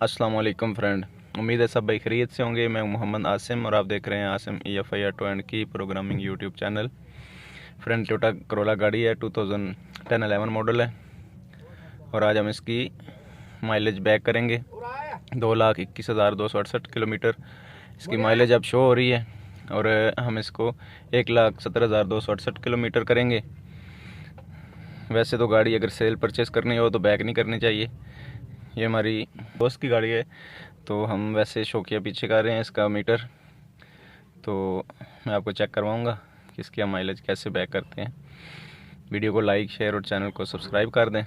अस्सलाम वालेकुम फ्रेंड, उम्मीद है सब भाई खैरियत से होंगे। मैं मोहम्मद आसिम और आप देख रहे हैं आसिम EFI ऑटो एंड की programming YouTube channel. Friend Toyota Corolla गाड़ी है, 2010-11 मॉडल है और आज हम इसकी माइलेज बैक करेंगे। 2,21,268 किलोमीटर इसकी माइलेज अब शो हो रही है और हम इसको 1,17,268 किलोमीटर करेंगे। वैसे तो गाड़ी अगर सेल परचेज़ करनी हो तो बैक नहीं करनी चाहिए। ये हमारी दोस्त की गाड़ी है तो हम वैसे शौकिया पीछे कर रहे हैं इसका मीटर, तो मैं आपको चेक करवाऊंगा कि इसकी हम माइलेज कैसे बैक करते हैं। वीडियो को लाइक शेयर और चैनल को सब्सक्राइब कर दें।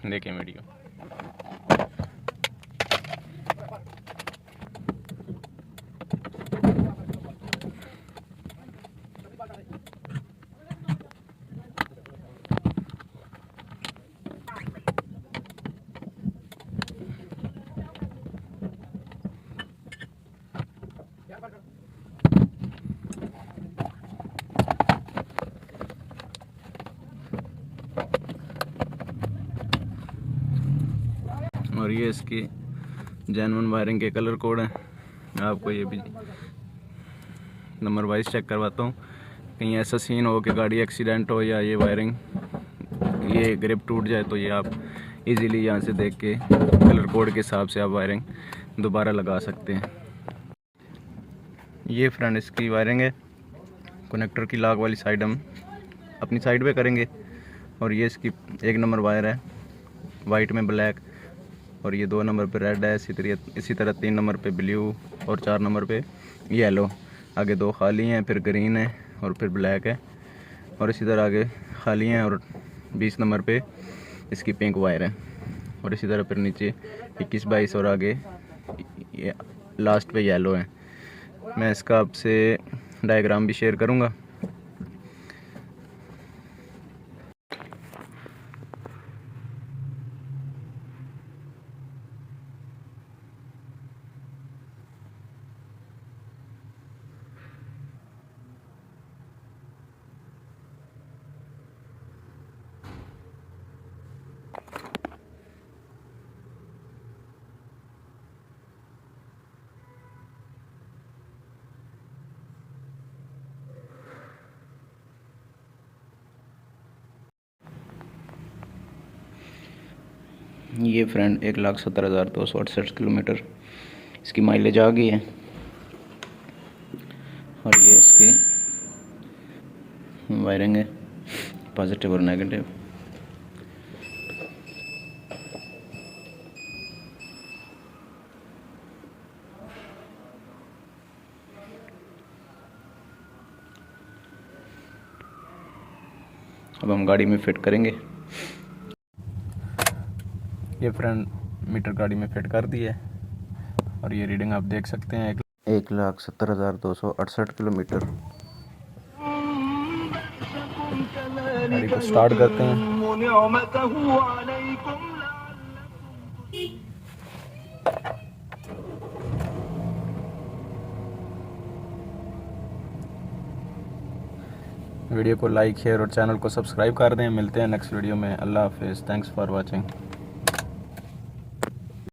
देखें वीडियो। और ये इसकी जेन्युइन वायरिंग के कलर कोड हैं। आपको ये भी नंबर वाइज चेक करवाता हूँ, कहीं ऐसा सीन हो कि गाड़ी एक्सीडेंट हो या ये वायरिंग ये ग्रिप टूट जाए तो ये आप इजीली यहाँ से देख के कलर कोड के हिसाब से आप वायरिंग दोबारा लगा सकते हैं। ये फ्रेंड इसकी वायरिंग है। कनेक्टर की लॉक वाली साइड हम अपनी साइड पे करेंगे और ये इसकी 1 नंबर वायर है, वाइट में ब्लैक, और ये 2 नंबर पे रेड है। इसी तरह 3 नंबर पे ब्लू और 4 नंबर पे येलो। आगे 2 खाली हैं, फिर ग्रीन है और फिर ब्लैक है, और इसी तरह आगे खाली हैं और 20 नंबर पे इसकी पिंक वायर है, और इसी तरह फिर नीचे 21-22 और आगे ये लास्ट पे येलो है। मैं इसका आपसे डायग्राम भी शेयर करूँगा। ये फ्रेंड 1,17,268 किलोमीटर इसकी माइलेज आ गई है, और ये इसकी वायरिंग है, पॉजिटिव और नेगेटिव। अब हम गाड़ी में फिट करेंगे। ये फ्रेंड मीटर गाड़ी में फिट कर दी है और ये रीडिंग आप देख सकते हैं 1,17,268 किलोमीटर। गाड़ी को स्टार्ट करते हैं। वीडियो को लाइक शेयर और चैनल को सब्सक्राइब कर दें। मिलते हैं नेक्स्ट वीडियो में। अल्लाह हाफिज़। Thanks for watching.